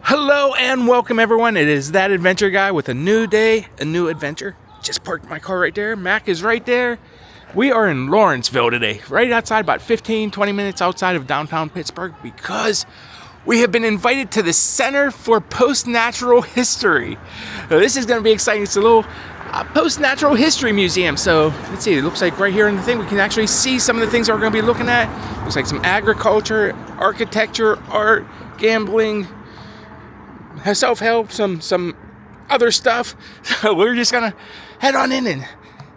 Hello and welcome everyone. It is That Adventure Guy with a new day, a new adventure. Just parked my car right there. Mac is right there. We are in Lawrenceville today, right outside, about 15-20 minutes outside of downtown Pittsburgh, because we have been invited to the Center for PostNatural History. So this is going to be exciting. It's a little PostNatural History museum. So let's see, it looks like right here in the thing we can actually see some of the things that we're going to be looking at. Looks like some agriculture, architecture, art, gambling, self-help, some other stuff. So we're just gonna head on in and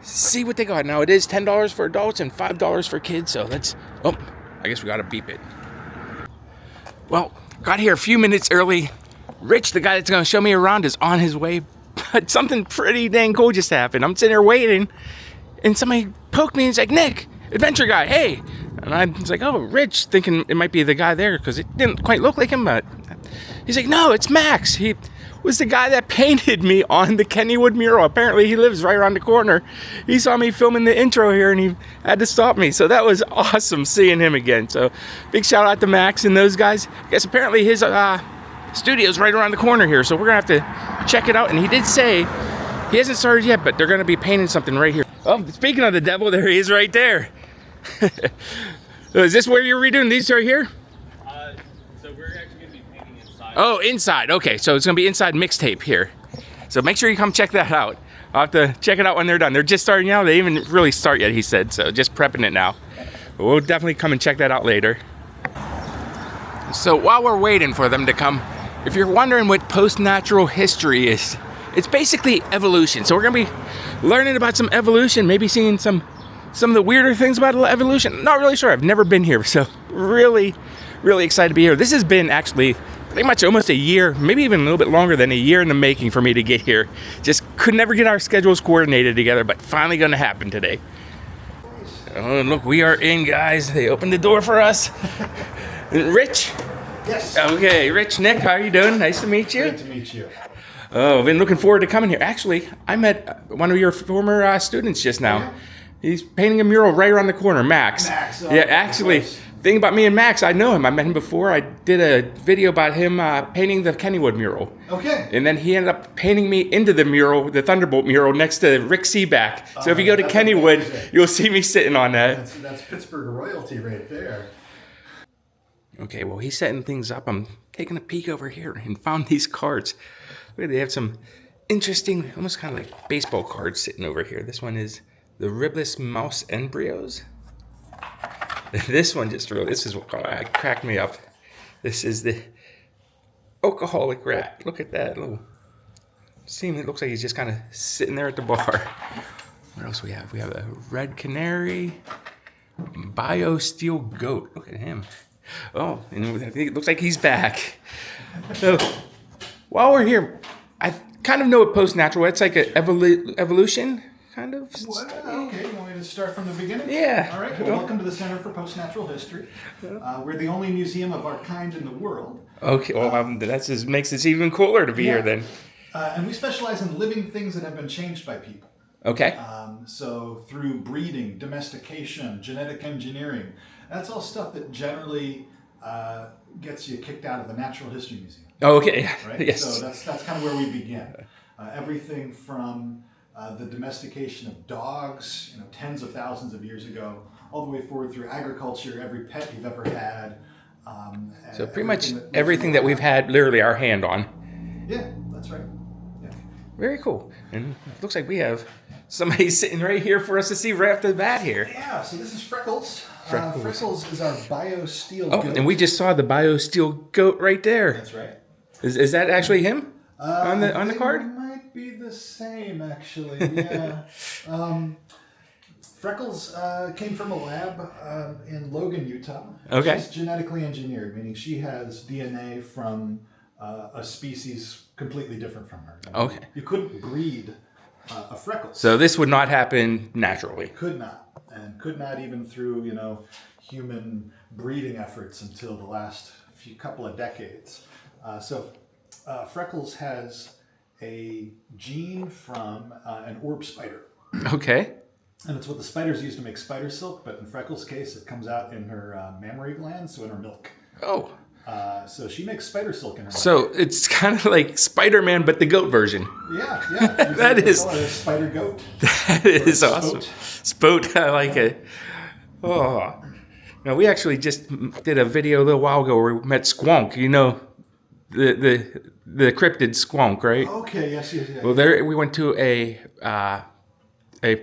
see what they got. Now it is $10 for adults and $5 for kids, so I guess we gotta beep it. Well, got here a few minutes early. Rich, the guy that's gonna show me around, is on his way, but something pretty dang cool just happened. I'm sitting there waiting and somebody poked me and he's like, "Nick, Adventure Guy, hey." And I was like, "Oh, Rich," thinking it might be the guy there because it didn't quite look like him, but he's like, "No, it's Max. He was the guy that painted me on the Kennywood mural. Apparently he lives right around the corner. He saw me filming the intro here and he had to stop me." So that was awesome seeing him again. So big shout out to Max and those guys. I guess apparently his studio's right around the corner here. So we're going to have to check it out. And he did say he hasn't started yet, but they're going to be painting something right here. Oh, speaking of the devil, there he is right there. Is this where you're redoing these right here? So we're actually going to be painting inside. Oh, inside. Okay, so it's going to be inside mixtape here. So make sure you come check that out. I'll have to check it out when they're done. They're just starting now. They didn't even really start yet, he said. So just prepping it now. But we'll definitely come and check that out later. So while we're waiting for them to come, if you're wondering what PostNatural History is, it's basically evolution. So we're going to be learning about some evolution, maybe seeing some of the weirder things about evolution. Not really sure. I've never been here, so really excited to be here. This has been actually pretty much almost a year, maybe even a little bit longer than a year in the making for me to get here. Just could never get our schedules coordinated together, but finally going to happen today. Oh, look, we are in, guys. They opened the door for us. Rich? Yes. Okay, Rich, Nick, how are you doing? Nice to meet you. Great to meet you. Oh, I've been looking forward to coming here. Actually, I met one of your former students just now. Yeah. He's painting a mural right around the corner, Max. Max, Yeah, actually, thing about me and Max, I know him. I met him before. I did a video about him painting the Kennywood mural. Okay. And then he ended up painting me into the mural, the Thunderbolt mural, next to Rick Seaback. So if you go to Kennywood, amazing. you'll see me sitting on that. That's Pittsburgh royalty right there. Okay, well, he's setting things up. I'm taking a peek over here and found these cards. Look, they have some interesting, almost kind of like baseball cards sitting over here. This one is the ribless mouse embryos. This one this is what cracked me up. This is the alcoholic rat. Look at that little scene. It looks like he's just kind of sitting there at the bar. What else we have? We have a red canary, bio steel goat. Look at him. Oh, and I think it looks like he's back. So while we're here, I kind of know what PostNatural. It's like an evolution. Kind of. Well, okay, you want me to start from the beginning? Yeah. All right, well, welcome to the Center for Postnatural History. We're the only museum of our kind in the world. Okay, well, that just makes it even cooler to be here then. And we specialize in living things that have been changed by people. Okay. So through breeding, domestication, genetic engineering, that's all stuff that generally gets you kicked out of the Natural History Museum. Okay. Right? Yes. So that's kind of where we begin. Everything from the domestication of dogs, tens of thousands of years ago, all the way forward through agriculture, every pet you've ever had. So pretty much everything that we've had literally our hand on. Yeah, that's right. Yeah. Very cool. And it looks like we have somebody sitting right here for us to see right off the bat here. Yeah, so this is Freckles. Freckles. Freckles is our bio-steel Oh, goat. and we just saw the bio steel goat right there. That's right. Is that actually him on the card? It might be the same, actually. Yeah. Freckles came from a lab in Logan, Utah. Okay. She's genetically engineered, meaning she has DNA from a species completely different from her. Okay. You couldn't breed a Freckles. So this would not happen naturally. Could not, and could not even through human breeding efforts until the last couple of decades. So Freckles has a gene from an orb spider. Okay. And it's what the spiders use to make spider silk, but in Freckles' case, it comes out in her mammary glands, so in her milk. Oh. So she makes spider silk in her. So it's kind of like Spider-Man, but the goat version. Yeah. That is- They call it a spider goat. That is Or awesome. spoat. Spoat, I like it. Oh. Now, we actually just did a video a little while ago where we met Squonk. You know, the cryptid Squonk, right? Okay, yes. Well, there we went to a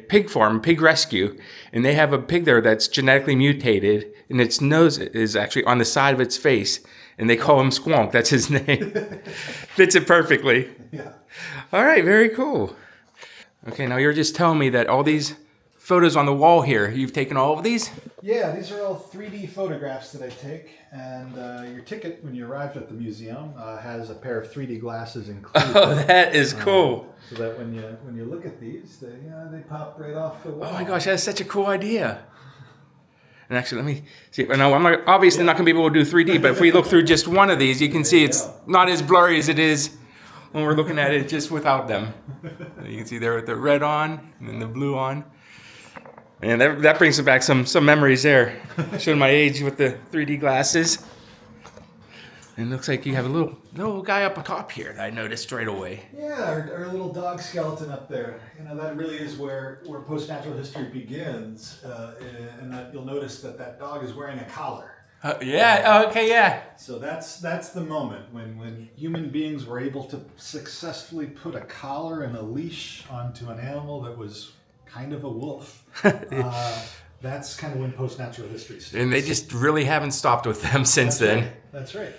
pig farm, pig rescue, and they have a pig there that's genetically mutated, and its nose is actually on the side of its face, and they call him Squonk. That's his name. Fits it perfectly. Yeah. All right, very cool. Okay, now you're just telling me that all these photos on the wall here, you've taken all of these? Yeah, these are all 3D photographs that I take, and your ticket when you arrived at the museum has a pair of 3D glasses included. Oh, that is cool. So that when you look at these, they pop right off the wall. Oh my gosh, that's such a cool idea. And actually, let me see. No, I'm not, obviously not going to be able to do 3D, but if we look through just one of these, you can see it's not as blurry as it is when we're looking at it just without them. You can see there with the red on and then the blue on. And that brings back some memories there. Showing my age with the 3D glasses. And it looks like you have a little guy up top here that I noticed right away. Yeah, our little dog skeleton up there. You know, that really is where PostNatural History begins. And that you'll notice that dog is wearing a collar. Yeah, okay, yeah. So that's the moment when human beings were able to successfully put a collar and a leash onto an animal that was kind of a wolf. That's kind of when PostNatural History starts. And they just really haven't stopped with them since That's then. right. That's right.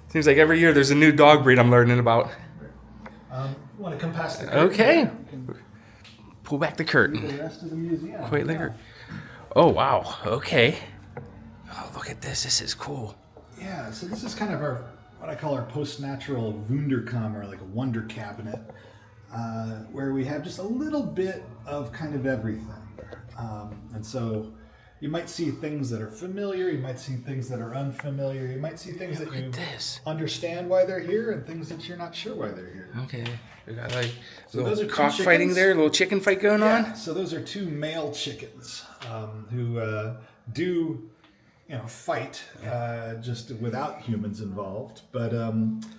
Seems like every year there's a new dog breed I'm learning about. Want to come past the curtain? Okay. You can Pull back the see curtain. the rest of the museum. Quite later. Oh, wow. Okay. Oh, look at this. This is cool. Yeah, so this is kind of what I call our post-natural Wunderkammer, or like a wonder cabinet, where we have just a little bit of kind of everything. And so you might see things that are familiar, you might see things that are unfamiliar, you might see things that you understand why they're here, and things that you're not sure why they're here. Okay. We got like a those little are two cockfighting chickens. there, a little chicken fight going on. So those are two male chickens who do fight just without humans involved. But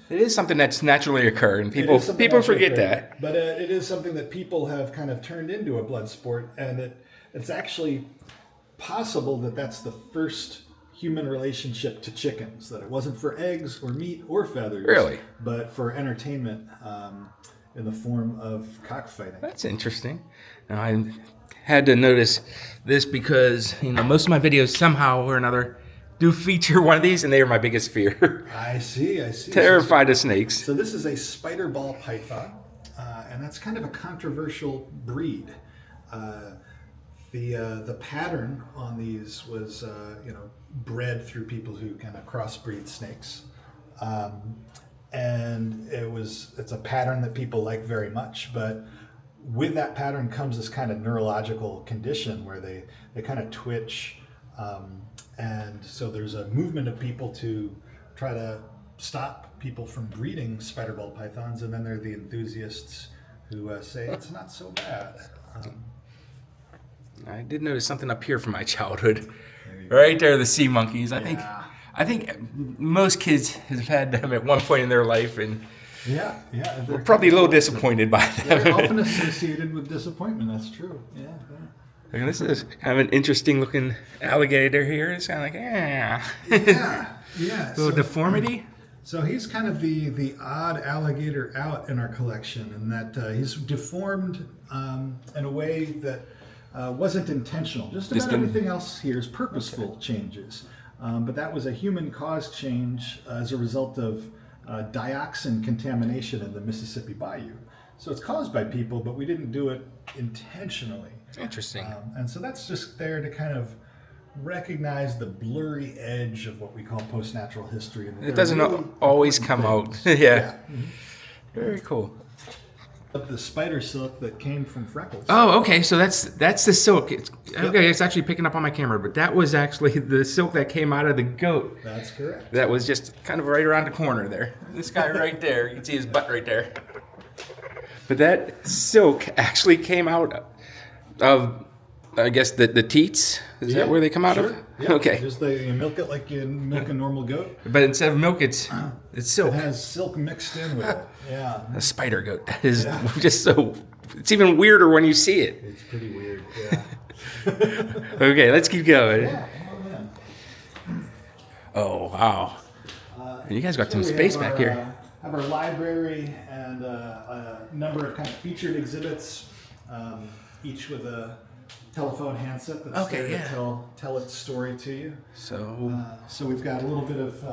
It is something that's naturally occurring. it is something People that forget occurs. that. But it is something that people have kind of turned into a blood sport, and it's actually possible that that's the first human relationship to chickens, that it wasn't for eggs or meat or feathers, Really? but for entertainment in the form of cockfighting. That's interesting. Now, I had to notice this because, most of my videos somehow or another do feature one of these, and they are my biggest fear. I see. Terrified of snakes. So this is a spider ball python, and that's kind of a controversial breed. The pattern on these was bred through people who kind of crossbreed snakes, and it's a pattern that people like very much. But with that pattern comes this kind of neurological condition where they kind of twitch, and so there's a movement of people to try to stop people from breeding spider ball pythons, and then there are the enthusiasts who say it's not so bad. I did notice something up here from my childhood. Right there, the sea monkeys. I think most kids have had them at one point in their life, and they're probably a little disappointed by them. They're often associated with disappointment. That's true. Yeah. And this is kind of an interesting looking alligator here. It's kind of like, Yeah. little deformity. So he's kind of the odd alligator out in our collection, in that he's deformed in a way that wasn't intentional. Just about everything else here is purposeful changes. But that was a human-caused change as a result of dioxin contamination in the Mississippi Bayou. So it's caused by people, but we didn't do it intentionally. Interesting. And so that's just there to kind of recognize the blurry edge of what we call post-natural history. And It doesn't always come out. Yeah. Mm-hmm. Very cool. The spider silk that came from Freckles. Oh, okay. So that's the silk. It's actually picking up on my camera, but that was actually the silk that came out of the goat. That's correct. That was just kind of right around the corner there. This guy right there. You can see his butt right there. But that silk actually came out of I guess the teats, is that where they come out of? Yeah. Okay. Just you milk it like you milk a normal goat. But instead of milk, it's silk. It has silk mixed in with it. Yeah. A spider goat. That is just so, it's even weirder when you see it. It's pretty weird, yeah. Okay, let's keep going. Yeah, oh man. Oh, wow. You guys got some We space have back our, here. Have our library and a number of kind of featured exhibits, each with a telephone handset that's there to tell its story to you. So we've got a little bit of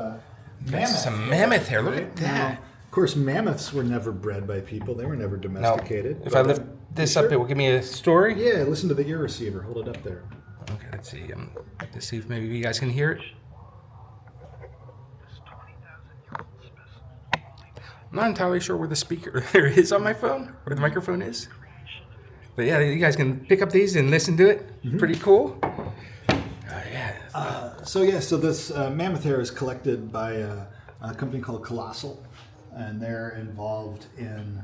mammoth. Some mammoth here. Look Right? at that. Now, of course, mammoths were never bred by people. They were never Now, domesticated. if I lift this up, it will give me a story. Yeah, listen to the ear receiver. Hold it up there. Okay, let's see. Let's see if maybe you guys can hear it. I'm not entirely sure where the speaker there is on my phone, where the microphone is. But yeah, you guys can pick up these and listen to it. Mm-hmm. Pretty cool. So this mammoth hair is collected by a company called Colossal, and they're involved in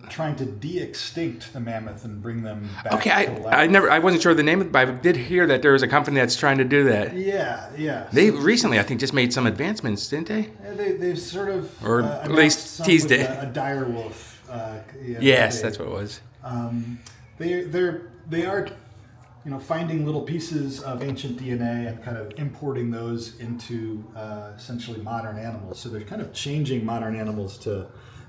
trying to de-extinct the mammoth and bring them back. Okay, to life. I wasn't sure of the name of it, but I did hear that there was a company that's trying to do that. Yeah. They recently, I think, just made some advancements, didn't they? They've sort of Or at least teased it. A dire wolf. Yes, that's what it was. They are, finding little pieces of ancient DNA and kind of importing those into essentially modern animals. So they're kind of changing modern animals to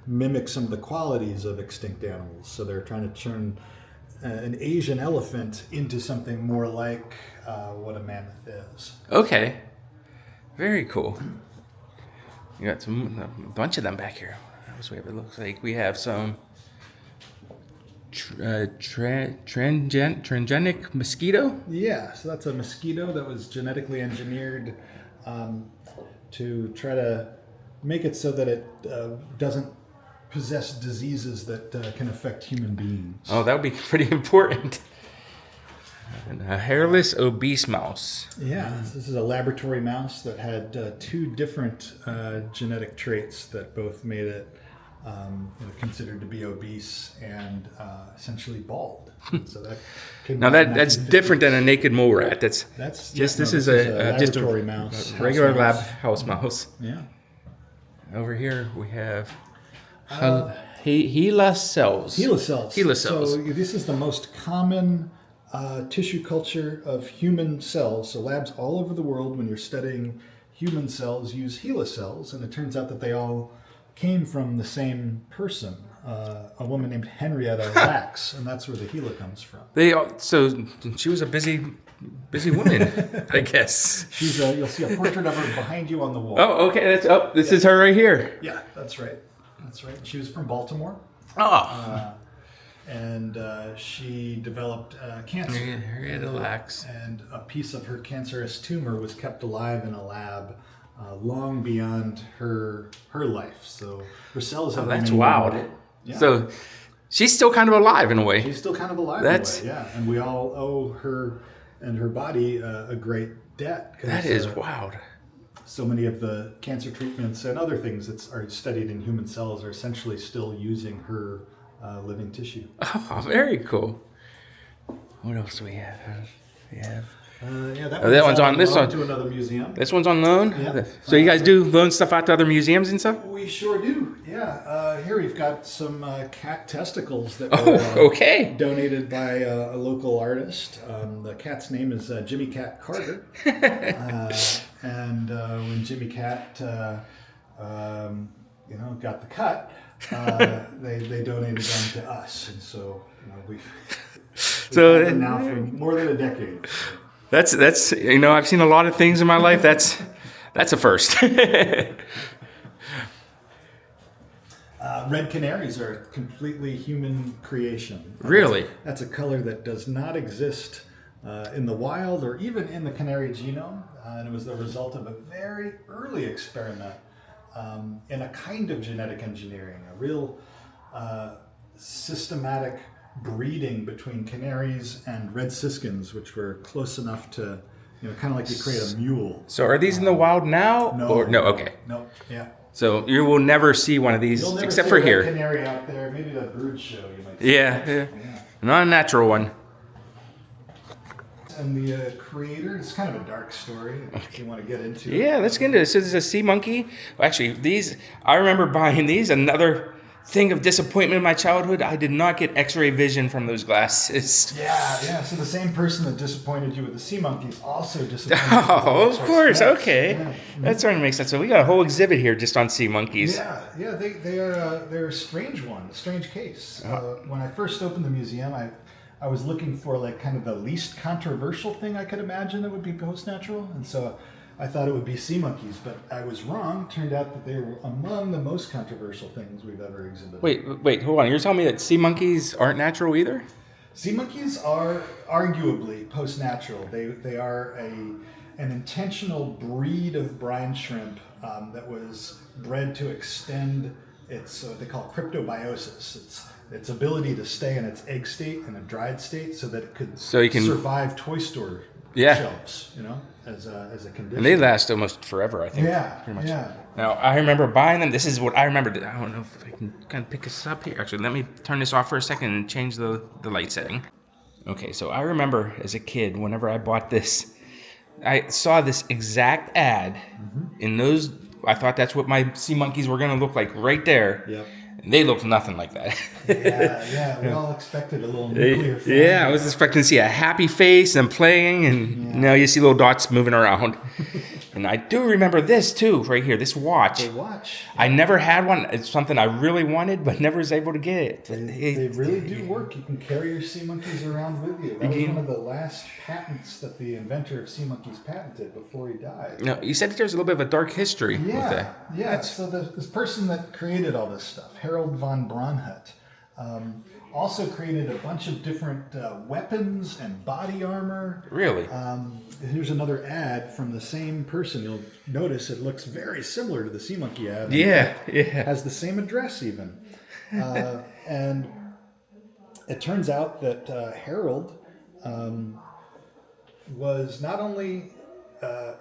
mimic some of the qualities of extinct animals. So they're trying to turn an Asian elephant into something more like what a mammoth is. Okay. Very cool. You got a bunch of them back here. What else we have? It looks like we have some transgenic mosquito. Yeah, so that's a mosquito that was genetically engineered to try to make it so that it doesn't possess diseases that can affect human beings. Oh, that would be pretty important. And a hairless obese mouse. Yeah, this is a laboratory mouse that had two different genetic traits that both made it considered to be obese and essentially bald. So that now that's different than a naked mole rat. This is a laboratory mouse, regular lab house mouse. Yeah. Over here we have HeLa cells. HeLa cells. HeLa cells. So this is the most common tissue culture of human cells. So labs all over the world, when you're studying human cells, use HeLa cells, and it turns out that they all came from the same person, a woman named Henrietta Lacks, and that's where the HeLa comes from. So she was a busy woman, I guess. You'll see a portrait of her behind you on the wall. Oh, okay. This is her right here. Yeah, that's right. She was from Baltimore. Oh. And she developed cancer. Henrietta Lacks. And a piece of her cancerous tumor was kept alive in a lab long beyond her life. So her cells have that's remained wild. immortal. Yeah. So she's still kind of alive in a way. She's still kind of alive in a way, yeah. And we all owe her and her body a great debt. That is wild. So many of the cancer treatments and other things that are studied in human cells are essentially still using her living tissue. Oh, very cool. What else do we have? That one's on this one to another museum. This one's on loan. Yeah. So you guys do loan stuff out to other museums and stuff? We sure do. Yeah. Here we've got some cat testicles that were donated by a local artist. The cat's name is Jimmy Cat Carter. And when Jimmy Cat, got the cut, they donated them to us, and so we've had them now for more than a decade. That's I've seen a lot of things in my life. That's a first. Red canaries are a completely human creation. Really? That's a color that does not exist in the wild or even in the canary genome, and it was the result of a very early experiment in a kind of genetic engineering, a real systematic breeding between canaries and red siskins, which were close enough to, kind of like you create a mule. So are these in the wild now? No. Okay. No. Yeah. So you will never see one of these except for here. Canary out there, maybe the bird show you might see. Yeah. An unnatural one. And the creator, it's kind of a dark story if you want to get into it. Yeah, let's get into this. This is a sea monkey. Well, actually, I remember buying these. Another thing of disappointment in my childhood, I did not get x-ray vision from those glasses. Yeah. So the same person that disappointed you with the sea monkeys also disappointed you Oh, with of the course. X-ray Okay. specs. That starting to make sense. So we got a whole exhibit here just on sea monkeys. Yeah. They're a strange one, a strange case. When I first opened the museum, I was looking for like kind of the least controversial thing I could imagine that would be post-natural, and so I thought it would be sea monkeys, but I was wrong. Turned out that they were among the most controversial things we've ever exhibited. Wait, hold on. You're telling me that sea monkeys aren't natural either? Sea monkeys are arguably post-natural. They are an intentional breed of brine shrimp that was bred to extend its what they call cryptobiosis. Its ability to stay in its egg state in a dried state, so that it could survive toy store shelves. As a condition. And they last almost forever, I think. Yeah, pretty much. yeah. Now, I remember buying them. This is what I remember. I don't know if I can kind of pick this up here. Actually, let me turn this off for a second and change the light setting. Okay, so I remember as a kid, whenever I bought this, I saw this exact ad in those. I thought that's what my sea monkeys were going to look like right there. Yep. And they looked nothing like that. We all expected a little nuclear family. Yeah, I was expecting to see a happy face and playing, and now you see little dots moving around. And I do remember this too, right here, this watch. The watch. I never had one. It's something I really wanted, but never was able to get it. They really do work. You can carry your sea monkeys around with you. That was one of the last patents that the inventor of sea monkeys patented before he died. No, you said that there's a little bit of a dark history with that. Yeah. So this person that created all this stuff, Harold von Braunhut, also created a bunch of different weapons and body armor. Really? Here's another ad from the same person. You'll notice it looks very similar to the sea monkey ad. Yeah. Has the same address even. And it turns out that Harold was not only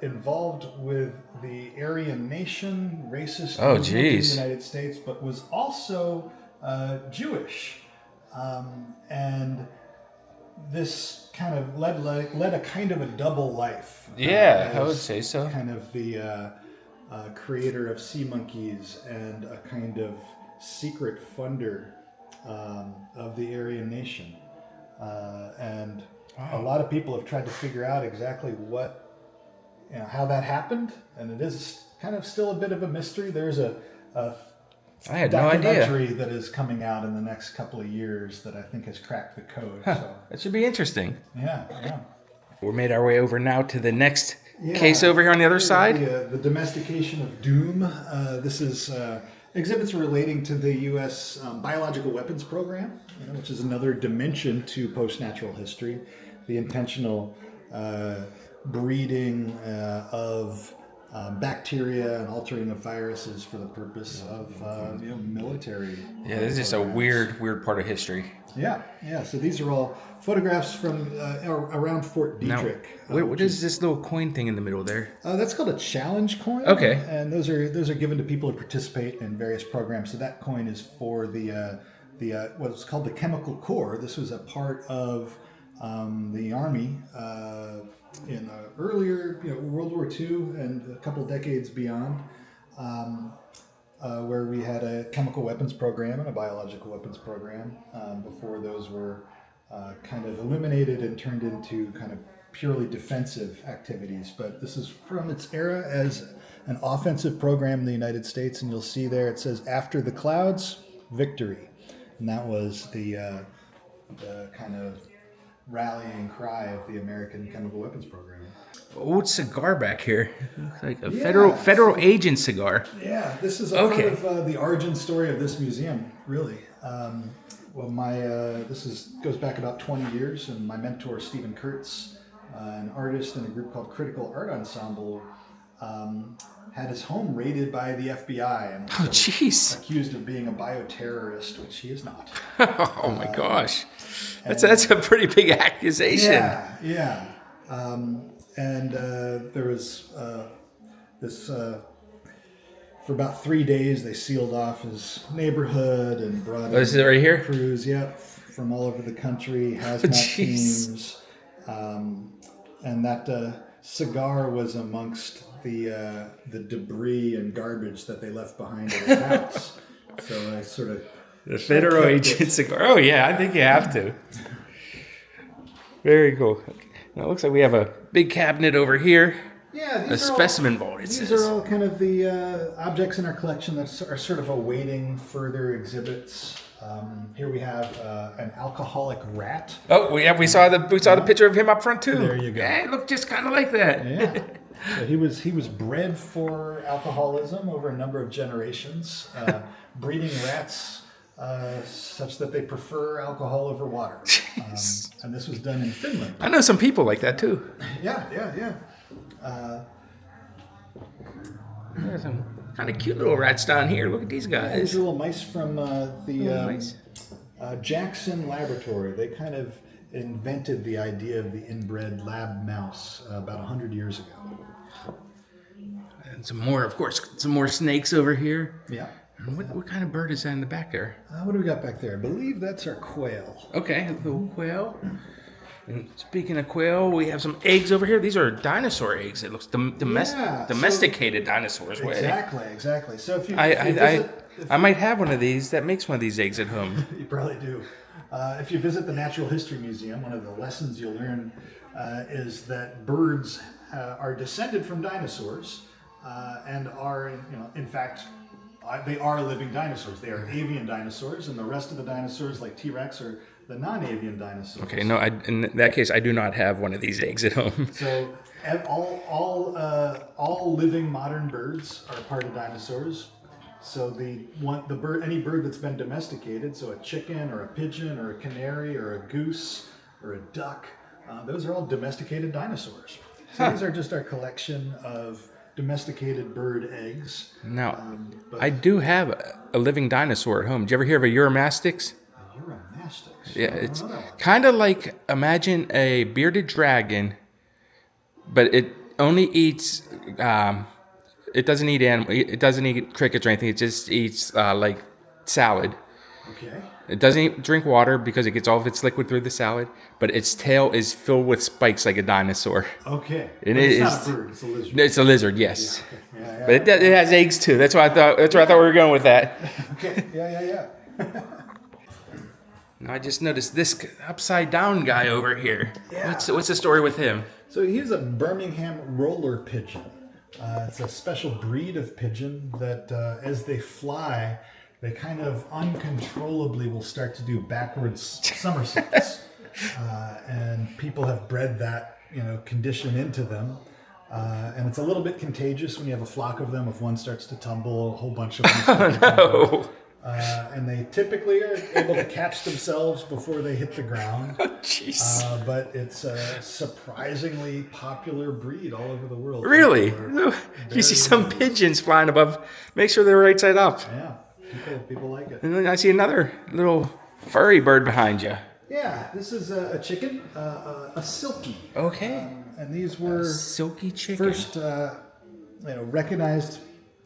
involved with the Aryan Nation racist movement in the United States, but was also Jewish. And this kind of led a kind of a double life. Yeah, I would say so. Kind of the creator of sea monkeys and a kind of secret funder of the Aryan Nation. And a lot of people have tried to figure out exactly how that happened, and it is kind of still a bit of a mystery. There's a I had no idea. Documentary that is coming out in the next couple of years that I think has cracked the code. So. That should be interesting. Yeah. We made our way over now to the next case over here on the other side. The domestication of doom. This is exhibits relating to the U.S. Biological Weapons Program, which is another dimension to post-natural history. The intentional breeding of bacteria and altering of viruses for the purpose of military. Yeah, this is just a weird part of history. Yeah. So these are all photographs from around Fort Detrick. Now, what is this little coin thing in the middle there? That's called a challenge coin. Okay. And those are given to people who participate in various programs. So that coin is for the what's called the Chemical Corps. This was a part of the Army in earlier, World War II and a couple decades beyond, where we had a chemical weapons program and a biological weapons program before those were kind of eliminated and turned into kind of purely defensive activities. But this is from its era as an offensive program in the United States, and you'll see there it says, "After the clouds, victory," and that was the kind of rallying cry of the American chemical weapons program. Old cigar back here, like a federal agent cigar. Yeah, this is a part of the origin story of this museum, really. Goes back about 20 years, and my mentor Stephen Kurtz, an artist in a group called Critical Art Ensemble, had his home raided by the FBI and was accused of being a bioterrorist, which he is not. Oh my gosh, that's a pretty big accusation. Yeah. And there was this. For about 3 days, they sealed off his neighborhood and brought in is it right here? crews. Yeah, from all over the country, hazmat Jeez. teams, and that cigar was amongst the debris and garbage that they left behind at his house. So I sort of The federal kept agent it. cigar. Oh yeah, I think you have to. Very cool. Now, it looks like we have a big cabinet over here. Yeah, A these are specimen vault, it These says. are all kind of the objects in our collection that are sort of awaiting further exhibits. Here we have an alcoholic rat. Oh, we saw the picture of him up front too. There you go. Yeah, it looked just kind of like that. Yeah. So he was bred for alcoholism over a number of generations, breeding rats such that they prefer alcohol over water. And this was done in Finland. I know some people like that too. Yeah. There's some kind of cute little rats down here. Look at these These guys. are little mice from Little mice. Jackson Laboratory. They kind of invented the idea of the inbred lab mouse about 100 years ago. And some more, of course, some more snakes over here. Yeah. And what kind of bird is that in the back there? What do we got back there? I believe that's our quail. Okay, a little quail. And speaking of quail, we have some eggs over here. These are dinosaur eggs. It looks Yeah, domesticated dinosaurs. Way. Exactly. So if you I might have one of these that makes one of these eggs at home. you probably do. If you visit the Natural History Museum, one of the lessons you'll learn is that birds are descended from dinosaurs and are, in fact, they are living dinosaurs. They are avian dinosaurs, and the rest of the dinosaurs, like T-Rex, are the non-avian dinosaurs. Okay, no, in that case, I do not have one of these eggs at home. So all living modern birds are part of dinosaurs. So any bird that's been domesticated, so a chicken or a pigeon or a canary or a goose or a duck, those are all domesticated dinosaurs. So these are just our collection of domesticated bird eggs. Now, I do have a living dinosaur at home. Did you ever hear of a Eurymastix? Eurymastix. Yeah, I don't it's know that one. kind of like, imagine a bearded dragon, but it only eats. It doesn't eat animal. It doesn't eat crickets or anything. It just eats like salad. Okay. It doesn't drink water because it gets all of its liquid through the salad. But its tail is filled with spikes like a dinosaur. Okay. It But it's is- not a bird. It's a lizard. It's a lizard, yes. Yeah. But it has eggs too. That's why I thought. That's where I thought we were going with that. Okay. Yeah. Now I just noticed this upside down guy over here. Yeah. What's the story with him? So he's a Birmingham roller pigeon. It's a special breed of pigeon that as they fly, they kind of uncontrollably will start to do backwards somersaults. And people have bred that, condition into them. And it's a little bit contagious when you have a flock of them. If one starts to tumble, a whole bunch of them start to tumble. Oh, And they typically are able to catch themselves before they hit the ground. jeez. But it's a surprisingly popular breed all over the world. Really? People are You see very some into it. pigeons flying above. Make sure they're right side up. Yeah, people like it. And then I see another little furry bird behind you. Yeah, this is a chicken, a silkie. Okay. And these were Silky chicken. first recognized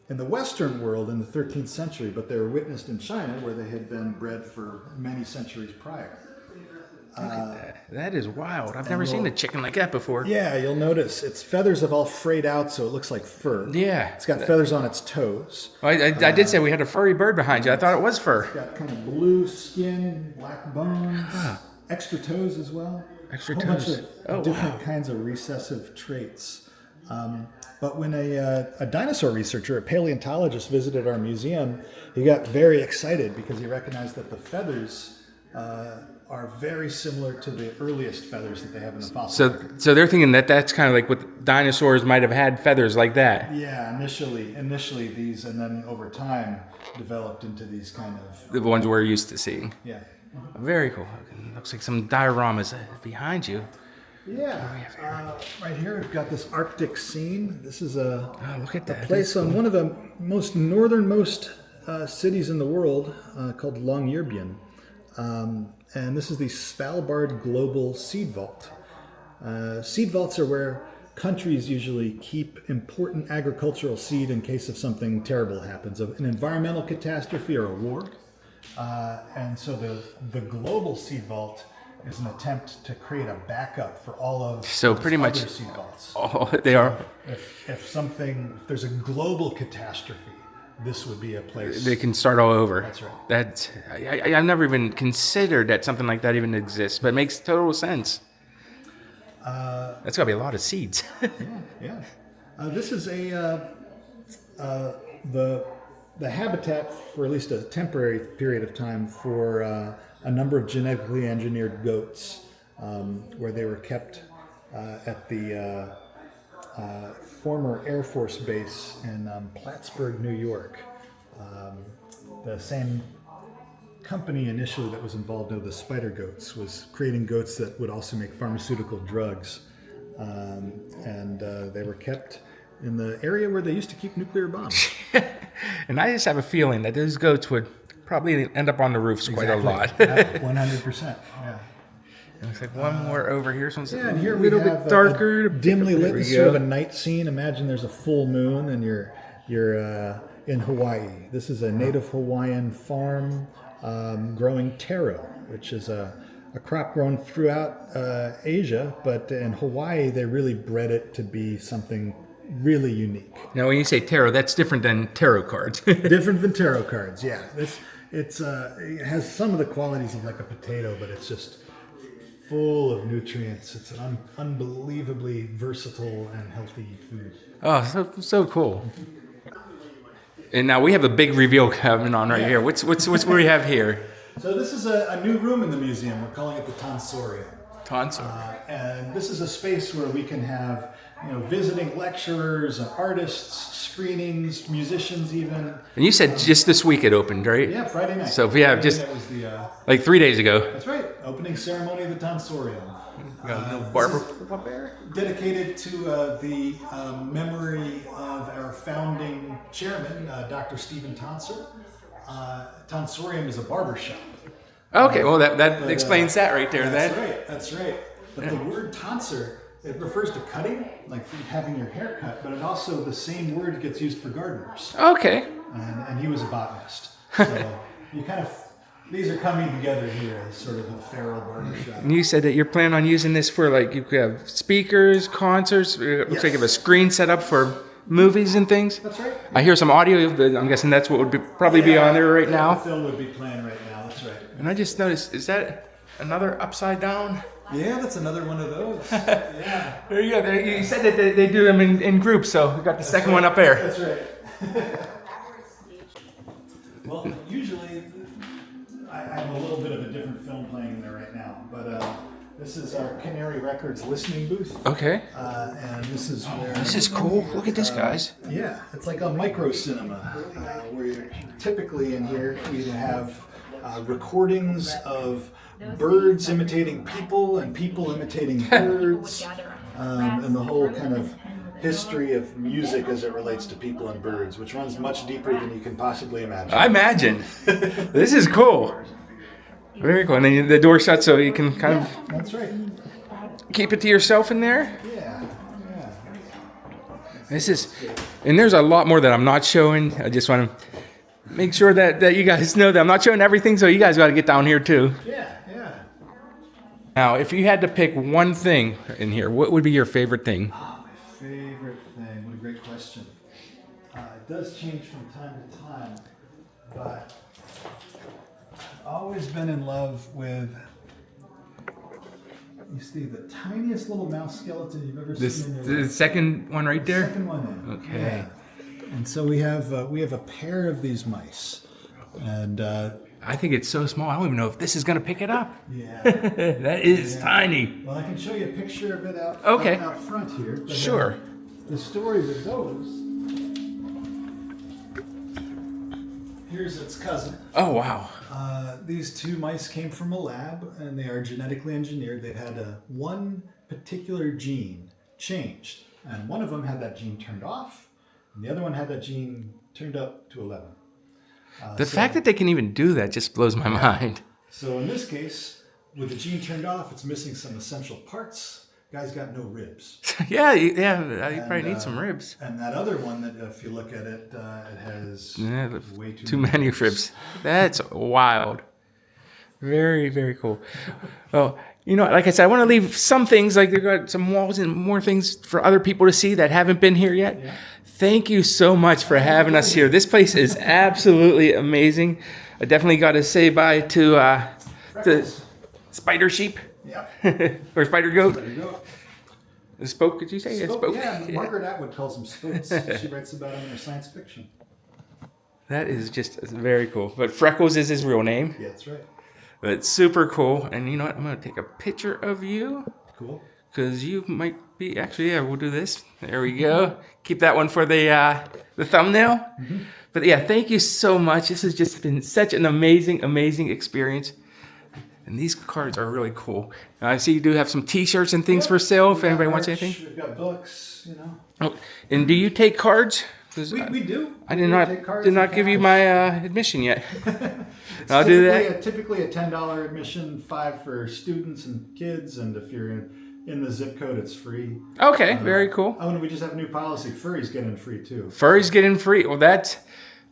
in the Western world in the 13th century, but they were witnessed in China where they had been bred for many centuries prior. That is wild. I've never seen a chicken like that before. Yeah, you'll notice its feathers have all frayed out, so it looks like fur. Yeah. It's got feathers on its toes. I did say we had a furry bird behind you. I thought it was fur. It's got kind of blue skin, black bones, extra toes as well. Extra a whole bunch toes. of Oh, different kinds of recessive traits. But when a dinosaur researcher, a paleontologist, visited our museum, he got very excited because he recognized that the feathers are very similar to the earliest feathers that they have in the fossil record. So they're thinking that that's kind of like what dinosaurs might have had feathers like that. Yeah, initially these, and then over time developed into these kind of The ones we're used to seeing. yeah. Very cool. Looks like some dioramas behind you. Yeah, right here we've got this Arctic scene. This is a Oh, look at that. place on one of the most northernmost cities in the world called Longyearbyen. And this is the Svalbard Global Seed Vault. Seed vaults are where countries usually keep important agricultural seed in case of something terrible happens, of an environmental catastrophe or a war. And so the global seed vault is an attempt to create a backup for all of So those pretty much other seed vaults. Oh, they are. If there's a global catastrophe, this would be a place. They can start all over. That's right. That's I've never even considered that something like that even exists, but it makes total sense. That's gotta be a lot of seeds. Yeah. This is the habitat for at least a temporary period of time for a number of genetically engineered goats, where they were kept at the former Air Force base in Plattsburgh, New York. The same company initially that was involved in the spider goats was creating goats that would also make pharmaceutical drugs, and they were kept in the area where they used to keep nuclear bombs. And I just have a feeling that those goats would probably end up on the roofs quite a lot. 100%. Yeah. It looks like one more over here. So Yeah, and here a we little have bit darker, dimly There lit. we This is sort of go. a night scene. Imagine there's a full moon and you're in Hawaii. This is a native Hawaiian farm growing taro, which is a crop grown throughout Asia, but in Hawaii they really bred it to be something really unique. Now, when you say tarot, that's different than tarot cards. Different than tarot cards, yeah. It has some of the qualities of like a potato, but it's just full of nutrients. It's an unbelievably versatile and healthy food. Oh, so cool. And now we have a big reveal coming on right here. What's what we have here? So this is a new room in the museum. We're calling it the Tonsorium. Tonsor. And this is a space where we can have, visiting lecturers and artists, screenings, musicians even. And you said just this week it opened, right? Yeah, Friday night. So yeah, Friday just night was the like 3 days ago. that's right, opening ceremony of the Tonsorium. Got a little This barber is up there. dedicated to the memory of our founding chairman, Dr. Stephen Tonser. Tonsorium is a barber shop. Okay, well that explains that right there. That's right. But the word tonsor, it refers to cutting, like having your hair cut, but it also, the same word gets used for gardeners. Okay. And he was a botanist. So these are coming together here as sort of a feral barbershop. And you said that you're planning on using this for like you could have speakers, concerts. It looks like you have a screen set up for movies and things. That's right. I hear some audio. I'm guessing that's what would probably be on there right The now. film would be playing right now. That's right. And I just noticed, is that another upside down? Yeah, that's another one of those. Yeah. There you go. You said that they do them in groups, so we got the second one up there. That's right. Well, usually I have a little bit of a different film playing in there right now, but this is our Canary Records listening booth. Okay. And this is where... This is cool. Look at this, guys. Yeah, it's like a micro cinema, where you're typically in here you have recordings of birds imitating people and people imitating birds, and the whole kind of history of music as it relates to people and birds, which runs much deeper than you can possibly imagine. I imagine. This is cool. Very cool. And then the door shuts so you can kind of That's right. keep it to yourself in there. Yeah. This is, and there's a lot more that I'm not showing. I just want to make sure that you guys know that I'm not showing everything, so you guys got to get down here too. Yeah. Now, if you had to pick one thing in here, what would be your favorite thing? Oh, my favorite thing. What a great question. It does change from time to time, but I've always been in love with, you see, the tiniest little mouse skeleton you've ever This seen in your the life. second one right there? Second one in. Okay. Yeah. And so we have a pair of these mice, and I think it's so small, I don't even know if this is going to pick it up. yeah. That is tiny. Well, I can show you a picture of it out front here. But, Sure. The story with those. Here's its cousin. Oh, wow. These two mice came from a lab, and they are genetically engineered. They've had one particular gene changed, and one of them had that gene turned off, and the other one had that gene turned up to 11. The fact that they can even do that just blows my mind. So in this case, with the gene turned off, it's missing some essential parts, Guy's got no ribs. Yeah, you probably need some ribs. And that other one that, if you look at it, it has way Too many ribs. That's wild. Very, very cool. Oh, like I said, I want to leave some things, like they've got some walls and more things for other people to see that haven't been here yet. Yeah. Thank you so much for having us here. This place is absolutely amazing. I definitely got to say bye to the spider sheep. Yeah. Or spider goat. The spoke, could you say? Spoke, yeah. Margaret Atwood calls them spokes. She writes about them in her science fiction. That is just very cool. But Freckles is his real name. Yeah, that's right. But it's super cool. And you know what? I'm going to take a picture of you. Cool. Because you might be... Actually, yeah, we'll do this. There we go. Keep that one for the thumbnail. Mm-hmm. But yeah, thank you so much. This has just been such an amazing, amazing experience. And these cards are really cool. I see you do have some T-shirts and things for sale if anybody wants anything. We've got books, Oh, and do you take cards? We do. I did not give you my admission yet. I'll do that. Typically a $10 admission, $5 for students and kids, and if you're in the zip code, it's free. Okay, very cool. Oh, and we just have a new policy. Furries get in free too. Furries get in free. Well, that's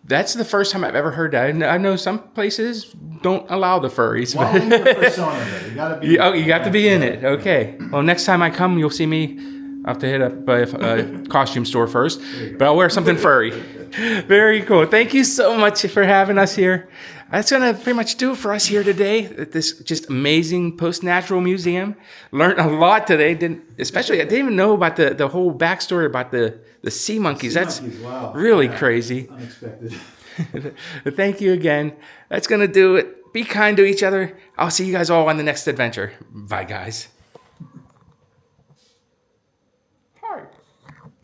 the first time I've ever heard that. I know some places don't allow the furries. Well, in your persona, though. You gotta be. You got to be in it. Okay. Well, next time I come, you'll see me. I'll have to hit up a costume store first, but I'll wear something furry. Very cool. Thank you so much for having us here. That's going to pretty much do it for us here today at this just amazing PostNatural Museum. Learned a lot today. I didn't even know about the whole backstory about the sea monkeys. That's wow. Really crazy. Unexpected. But thank you again. That's going to do it. Be kind to each other. I'll see you guys all on the next adventure. Bye, guys.